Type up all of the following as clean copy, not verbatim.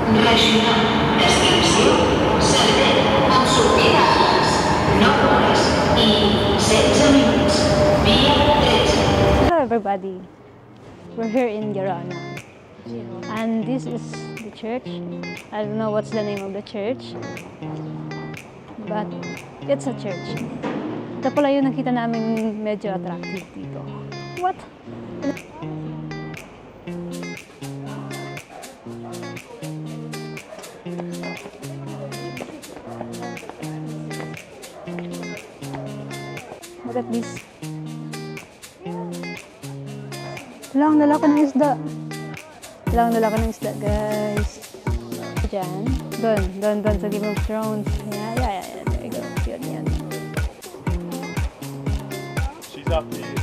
Regional. Descripció. Cervell. Amb sortida a les 9 hores i 16 minuts. Via 13. Hello everybody. We're here in Gerona. And this is the church. I don't know what's the name of the church. But it's a church. Ito pala yung nakita namin medyo attractive dito. What? Look at this. Lang nalaki ng isda. Lang nalaki ng isda, guys. Diyan. Doon sa Game of Thrones. Yeah. There you go. Yan. She's up here.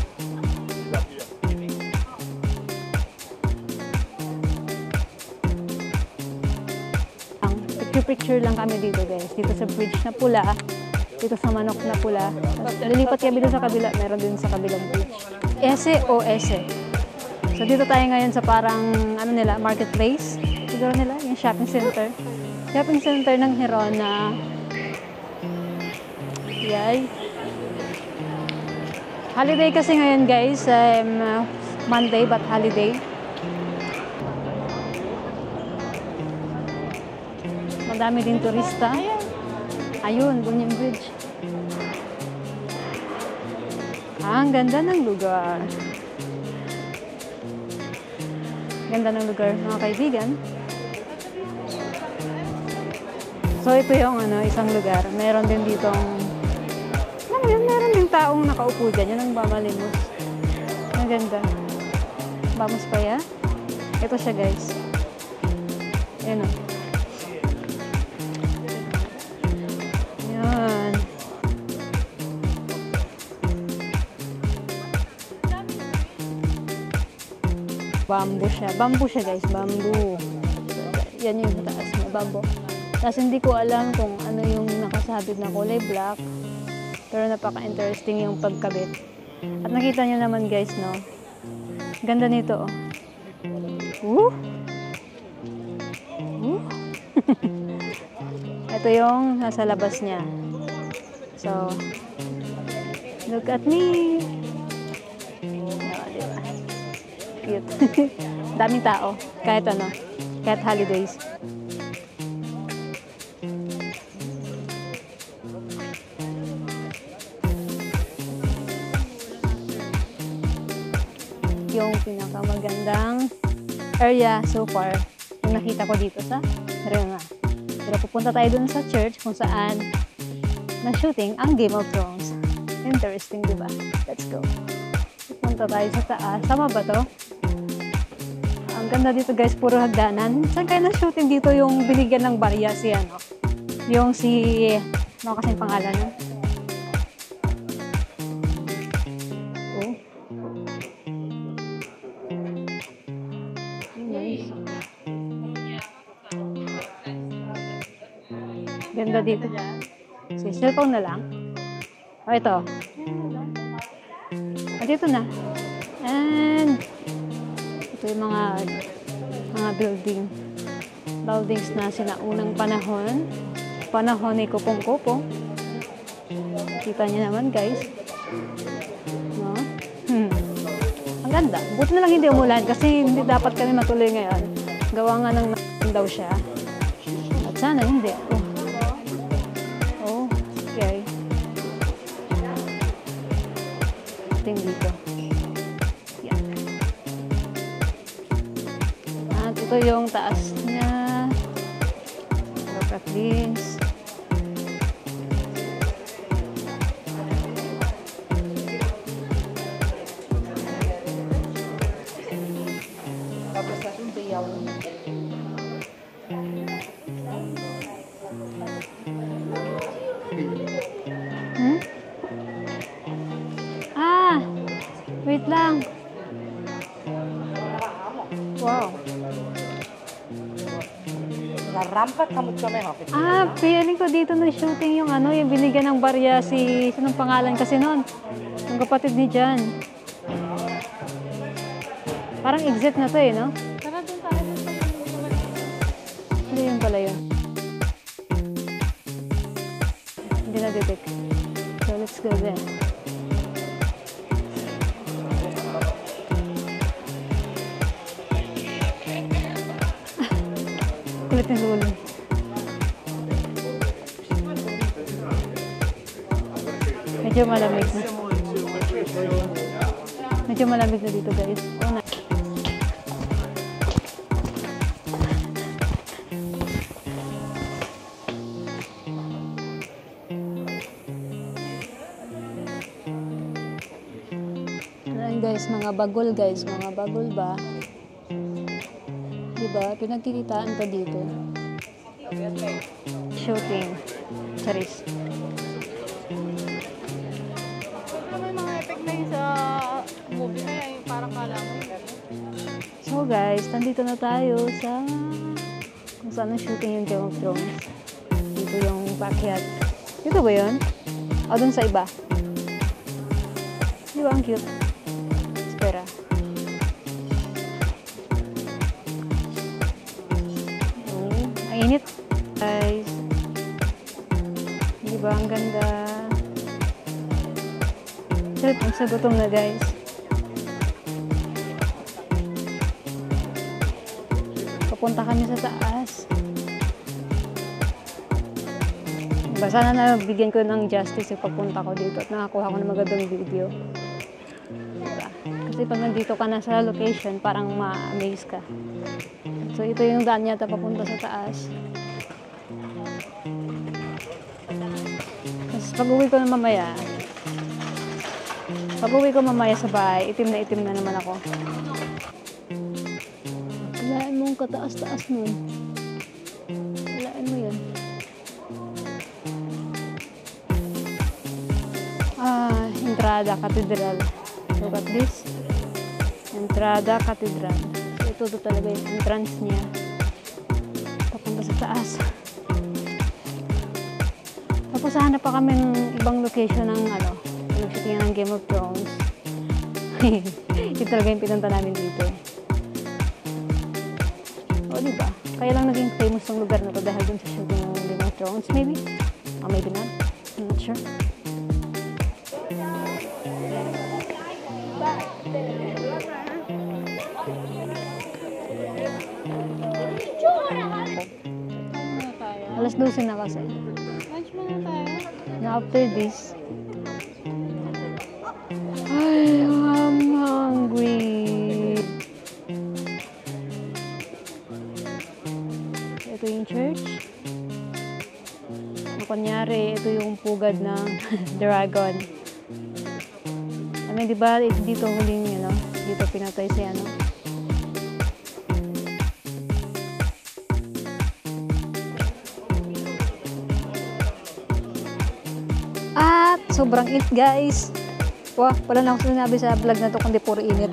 Picture lang kami dito, guys. Dito sa bridge na pula. Dito sa manok na pula. Tapos lilipat kami dito sa kabila. Meron din sa kabilang bridge. SOS. So dito tayo ngayon sa parang marketplace. Siguro nila, yung shopping center. Shopping center ng Gerona. Yay. Holiday kasi ngayon, guys. Monday but holiday. Madami din turista. Ayun, doon yung bridge. Ang ganda ng lugar. Ganda ng lugar, mga kaibigan. So, ito yung isang lugar. Meron din ditong, meron din taong nakaupo dyan. Yan ang mamalimos. Ang ganda. Vamos pa ya. Ito siya, guys. Ayan o. Yan. Bamboo siya, guys. Bamboo. Yan yung taas niya. Bamboo. Tapos hindi ko alam kung ano yung nakasabit na kulay black. Pero napaka-interesting yung pagkabit. At nakita niyo naman, guys, no? Ganda nito, oh. Ito yung nasa labas niya. So, look at me. Diba? Cute. Daming tao. Kahit holidays. Yung pinakamagandang area so far yung nakita ko dito sa Gerona. Pero pupunta tayo dun sa church kung saan na-shooting ang Game of Thrones. Interesting, diba? Let's go. Pupunta tayo sa taas. Tama ba to? Ang ganda dito, guys. Puro hagdanan. Saan kayo na-shooting dito yung binigyan ng barya si yung ano kasing pangalan nun? Ganda dito. So, cellphone na lang. O, ito. Dito na. And, ito yung mga buildings na sinaunang panahon. Panahon ni Kopong-Kopong. Kita niyo naman, guys. No? Ang ganda. Buti na lang hindi umulan kasi hindi dapat kami matuloy ngayon. Gawa nga ng daw siya. At sana hindi. Okay. Dito. Yan. At ito yung taas niya. Look at this. Wait lang. Wow. Feeling ko dito na shooting yung yung binigyan ng barya sinong pangalan kasi nun? Yung kapatid ni Jan. Parang exit na to no? Tara dun tayo dun sa Hindi pala yun. Hindi na-detect. So, let's go there. Kulit na sulo. Medyo malamig na. Medyo malamig na dito, guys. Oh, na. Ayan, guys, mga bagol, guys. Mga bagol ba? Diba? Pinagkikitaan ka dito. Shooting. Charis. May mga effect na yun sa movie na yun, parang kala mo. So guys, nandito na tayo sa kung saan ang shooting yung Game of Thrones. Dito yung backyard. Dito ba yun? O, dun sa iba. Di ba ang cute? Espera. Oh, ang init. Guys. Di ba ang ganda? Sa gutom na, guys. Papunta kami sa taas. Diba, sana nabigyan ko ng justice yung pagpunta ko dito at nakakuha ko ng magandang video. Diba? Kasi pag nandito ka na sa location, parang ma-amaze ka. So, ito yung daan yata papunta sa taas. Tapos, pag-uwi ko na mamaya sa bahay, itim na naman ako. Walain mo ang kataas-taas nun. Walain mo yun. Entrada Cathedral. Look at this. Entrada Cathedral. So, ito talaga yung entrance niya. Papunta sa taas. Tapos, hanap pa kami ng ibang location ng nag-shooting ng Game of Thrones. Ito talaga yung pinunta namin dito. O, diba? Kaya lang naging famous ng lugar na to dahil dun sa shooting ng Game of Thrones, maybe? Or maybe not. I'm not sure. Alas 12 na kasi. Lunch muna tayo. Na after this, I'm hungry. Ito yung church. Kunyari, ito yung pugad ng dragon. Diba, dito huling, dito pinatay si At, sobrang init, guys. Wah, wala na ako sinabi sa vlog na to kundi puro init.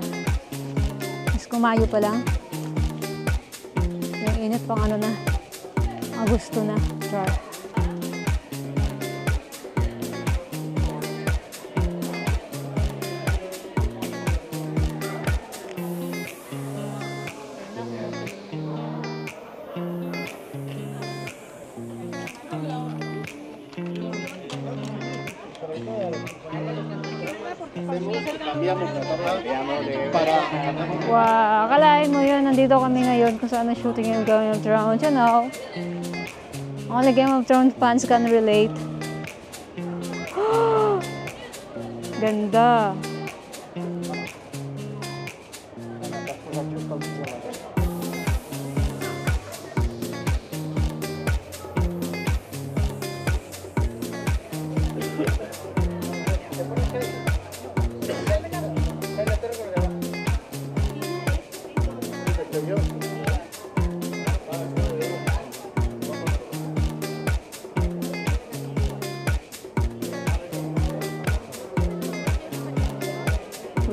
Mas kumayo pa lang. Yung init pang na. Agosto na. Char. Wow, akalain mo yun, nandito kami ngayon kung saan na-shooting yung Game of Thrones, only Game of Thrones fans can relate. Ganda.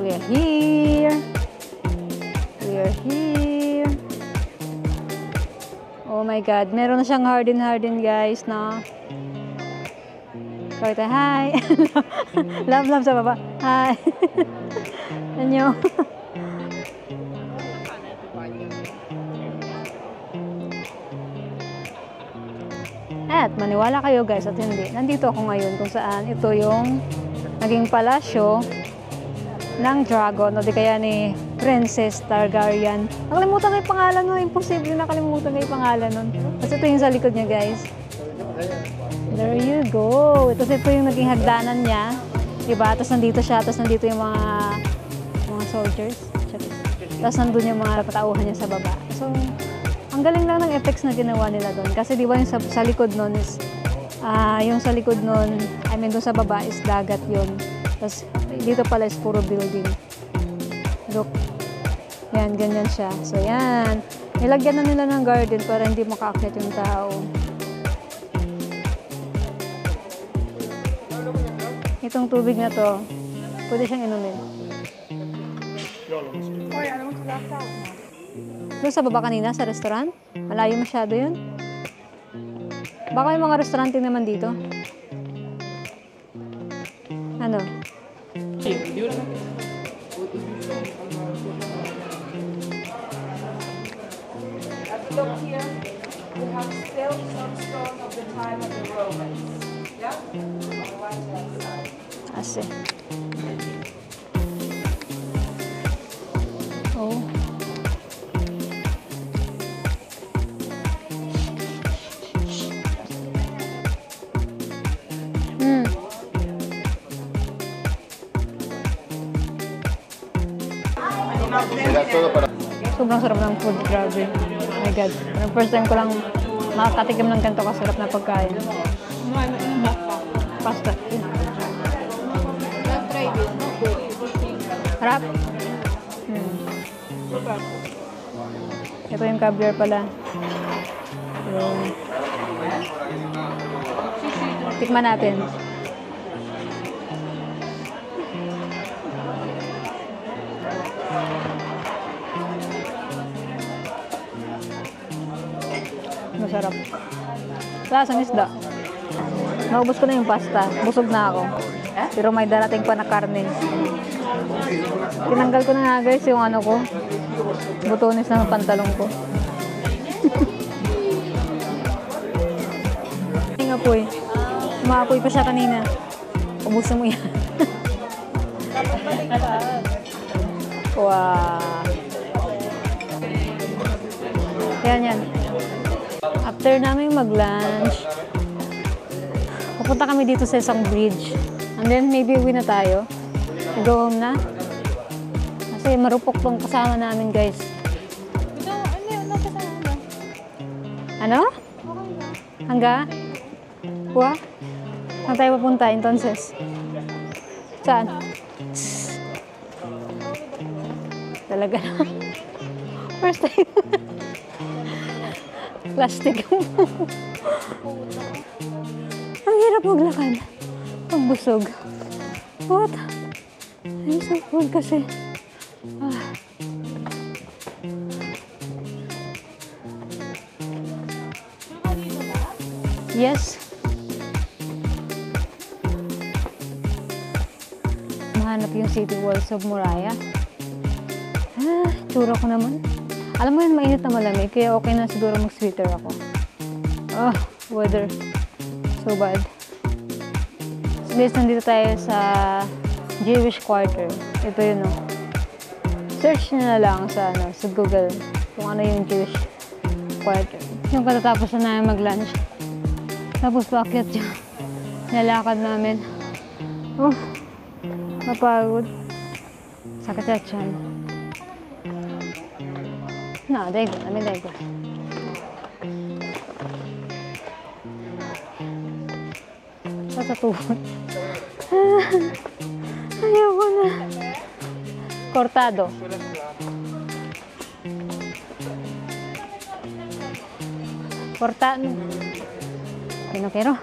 We are here. We are here. Oh my God. Meron na siyang harden guys na. Kawita, hi. Love sa baba. Hi. Anyo. At maniwala kayo guys at hindi, nandito ako ngayon kung saan ito yung naging palasyo ng dragon o di kaya ni Princess Targaryen. Nakalimutan ko yung pangalan nun. Imposible nakalimutan ko yung pangalan nun. Kasi ito yung sa likod niya guys. There you go. Ito yung naging hagdanan niya. Diba? Tapos nandito siya. Tapos nandito yung mga soldiers. Tapos nandun yung mga katauhan niya sa baba. So, ang galing lang ng effects na ginawa nila doon. Kasi di ba yung sa likod nun is, yung sa likod nun, I mean doon sa baba is dagat yun. Tapos dito pala is puro building. Look. Yan, ganyan siya. So yan. Nilagyan na nila ng garden para hindi makaakyat yung tao. Itong tubig na to, pwede siyang inumin. Doon sa baba kanina, sa restaurant? Malayo masyado yun. Baka yung mga restaurant naman dito. Ano? Look here, you have still some stone of the time of the Romans. Yeah? Watch that side. Asi. Oh. Sobrang sarap ng food, grabe. Oh my God. First time ko lang makakatikim ng ganito kasarap na pagkain. Pasta. Let's try this. Harap. Ito yung caviar pala. Yung... Tikman natin. Masarap. Lasang isda. Naubos ko na yung pasta. Busog na ako. Pero may darating pa na karne. Tinanggal ko na nga guys yung ano ko. Butones ng pantalong ko. Nga po eh. Maapoy pa siya kanina. Ubusin mo yan. Wow. Yan. After namin mag-lunch, pupunta kami dito sa isang bridge. And then, maybe uwi na tayo. Go home na. Kasi marupok tong kasama namin, guys. Ano? Hangga? Kuha? Saan tayo papunta, entonces? Saan? Talaga na. First time. Plastic. Ang hirap maglakad. Pagbusog. What? I'm so full kasi. Yes. Mahanap yung city walls of Muraya. Tsura ko naman. Alam mo yun, mainit na malamig, kaya okay na siguro mag-sweater ako. Weather. So bad. Guys, nandito tayo sa Jewish Quarter. Ito yun, no? Search nyo na lang sa Google kung ano yung Jewish Quarter. Yung katatapos na namin mag-lunch. Tapos paakyat dyan. Nalakad namin. Mapagod. Sakit sa tiyan. Daigo. Daigo. Sa tuhod. Ayoko na. Cortado. Cortado. Pinokero.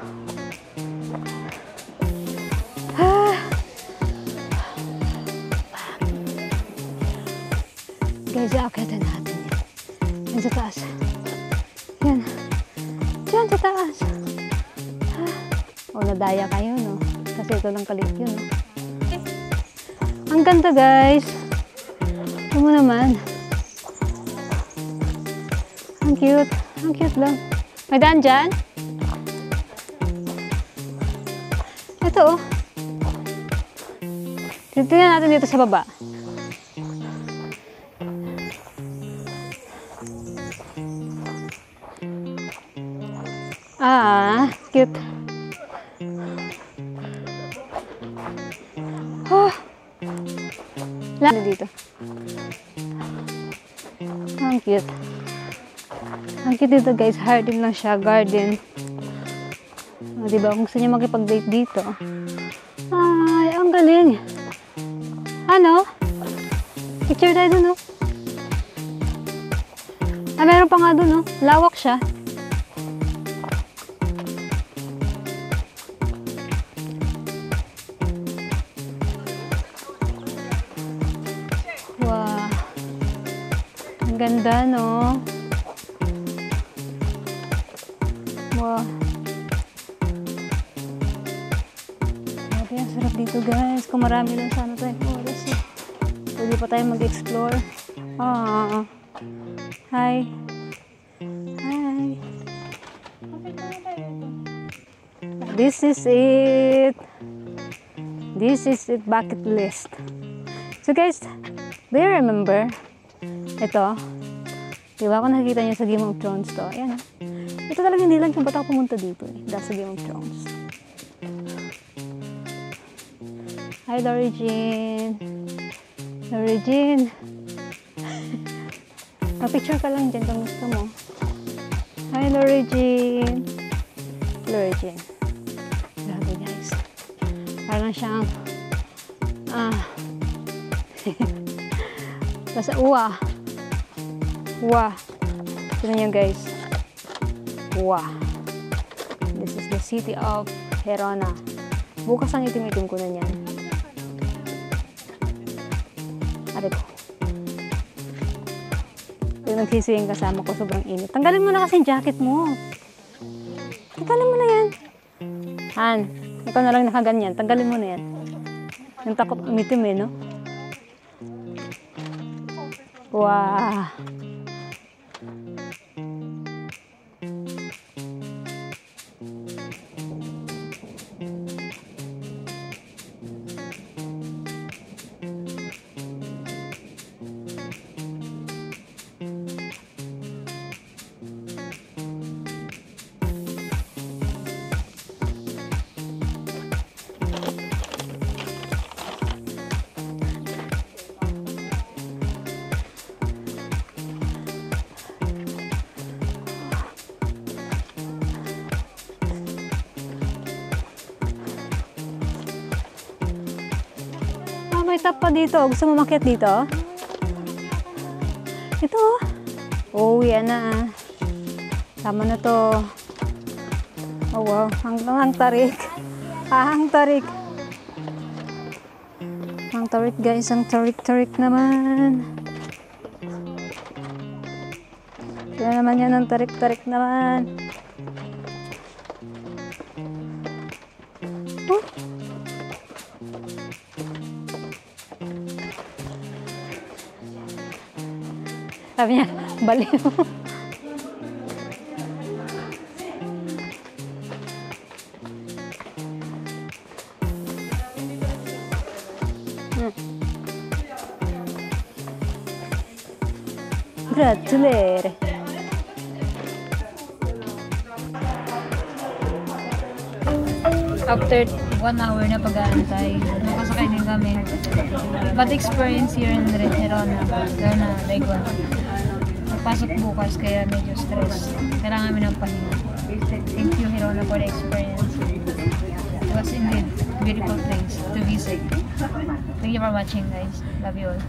Guys, aakyatan natin. Yan sa taas. Yan. Diyan sa taas. Nadaya kayo, no? Kasi ito lang kalit yun, no? Ang ganda, guys. Ito mo naman. Ang cute. Ang cute lang. May daan dyan? Ito oh. Tingnan natin dito sa baba. Ah, cute. Oh. Lalo dito. Ang cute. Ang cute dito guys. Garden lang siya. Garden. O, diba? Kung gusto niyo makipag-date dito. Ay, ang galing. Ano? Picture tayo dun, oh. Ah, meron pa nga dun, oh. Lawak siya. Wow. Ang ganda, no? Wow. Grabe, ang sarap dito, guys. Kung marami lang sana tayong oras, eh. Pwede pa tayo mag-explore. Ah. Hi. Hi. This is it. This is it bucket list. So guys, do you remember? Ito. Diba kung nakikita niyo sa Game of Thrones to? Ayan. Ito talaga hindi lang kung ba't ako pumunta dito eh. Dahil sa Game of Thrones. Hi, Lori Jean. Lori Jean. Mag-picture ka lang dyan kung gusto mo. Hi, Lori Jean. Lori Jean. Grabe, guys. Parang siyang basta uwa. Uwa. Tignan niyo, guys. Uwa. This is the city of Herona. Bukas ang itim-itim ko na niyan. Ari ko. Yung nagsiswing kasama ko, sobrang init. Tanggalin mo na kasi yung jacket mo. Tanggalin mo na yan. Han, ikaw na lang nakaganyan. Tanggalin mo na yan. Yung takot umitim eh, no? Wow. May top pa dito. Gusto mo makiat dito? Ito. Oh, yan na. Tama na to. Oh, wow. Ang tarik. Ang tarik. Ang tarik, guys. Ang tarik-tarik naman. Yan naman yan. Ang tarik-tarik naman. Oh. Sabi niya, baliw. Gratulere. After 1 hour na pag-aantay, nakasakay din kami. Bad experience here in Herona. Dahil na, like, pasok bukas kaya medyo stress. Kailangan namin ng pahinga. Thank you, Herona, for the experience. It was indeed beautiful place to visit. Thank you for watching, guys. Love you all.